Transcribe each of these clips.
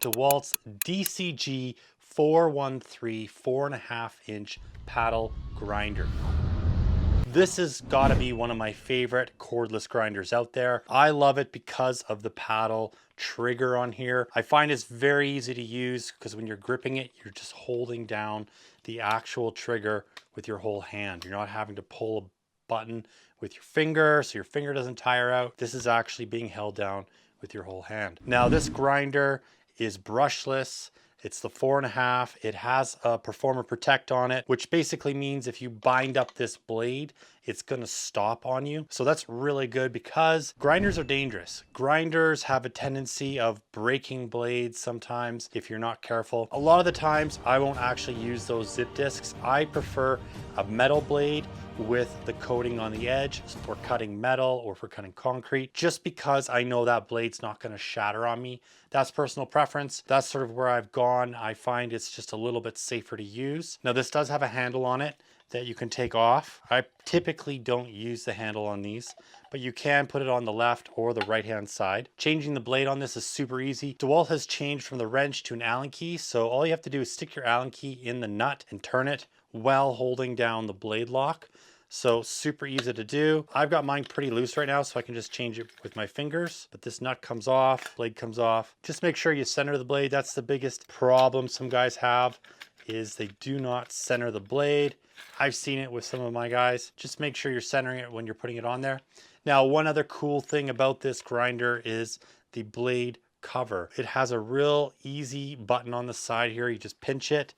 DEWALT's DCG 413 4.5-inch paddle grinder. This has got to be one of my favorite cordless grinders out there. I love it because of the paddle trigger on here. I find it's very easy to use because when you're gripping it, you're just holding down the actual trigger with your whole hand. You're not having to pull a button with your finger so your finger doesn't tire out. This is actually being held down with your whole hand. Now this grinder is brushless. It's the 4.5. It has a Performer Protect on it, which basically means if you bind up this blade, it's gonna stop on you. So that's really good because grinders are dangerous. Grinders have a tendency of breaking blades sometimes if you're not careful. A lot of the times I won't actually use those zip discs. I prefer a metal blade with the coating on the edge for cutting metal or for cutting concrete, just because I know that blade's not going to shatter on me. That's personal preference. That's sort of where I've gone. I find it's just a little bit safer to use. Now this does have a handle on it that you can take off. I typically don't use the handle on these, but you can put it on the left or the right hand side. Changing the blade on this is super easy. DEWALT has changed from the wrench to an Allen key, so all you have to do is stick your Allen key in the nut and turn it while holding down the blade lock. So super easy to do. I've got mine pretty loose right now, so I can just change it with my fingers. But this nut comes off, blade comes off. Just make sure you center the blade. That's the biggest problem some guys have, is they do not center the blade. I've seen it with some of my guys. Just make sure you're centering it when you're putting it on there. Now, one other cool thing about this grinder is the blade cover. It has a real easy button on the side here. You just pinch it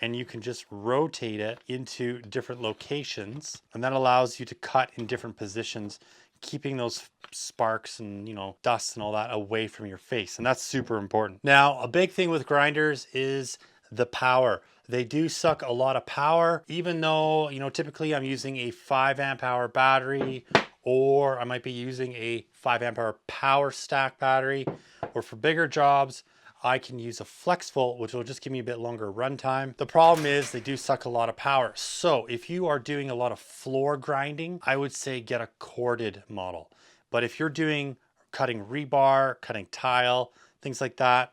and you can just rotate it into different locations, and that allows you to cut in different positions, keeping those sparks and dust and all that away from your face. And that's super important. Now, a big thing with grinders is the power. They do suck a lot of power, even though typically I'm using a 5 amp hour battery, or I might be using a 5 amp hour power stack battery, or for bigger jobs I can use a flex volt, which will just give me a bit longer runtime. The problem is they do suck a lot of power. So if you are doing a lot of floor grinding, I would say get a corded model. But if you're doing cutting rebar, cutting tile, things like that,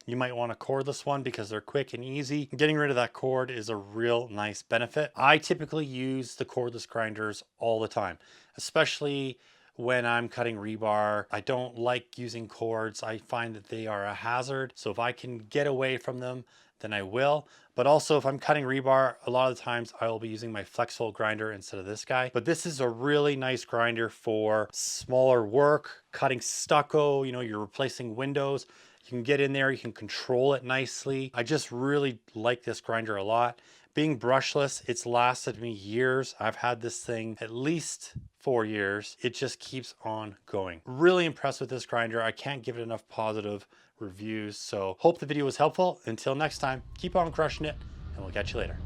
you might want a cordless one because they're quick and easy. Getting rid of that cord is a real nice benefit. I typically use the cordless grinders all the time, especially when I'm cutting rebar. I don't like using cords. I find that they are a hazard. So if I can get away from them, then I will. But also if I'm cutting rebar, a lot of the times I will be using my flex volt grinder instead of this guy. But this is a really nice grinder for smaller work, cutting stucco, you're replacing windows. You can get in there, you can control it nicely. I just really like this grinder a lot. Being brushless, it's lasted me years. I've had this thing at least 4 years. It just keeps on going. Really impressed with this grinder. I can't give it enough positive reviews. So hope the video was helpful. Until next time, keep on crushing it, and we'll catch you later.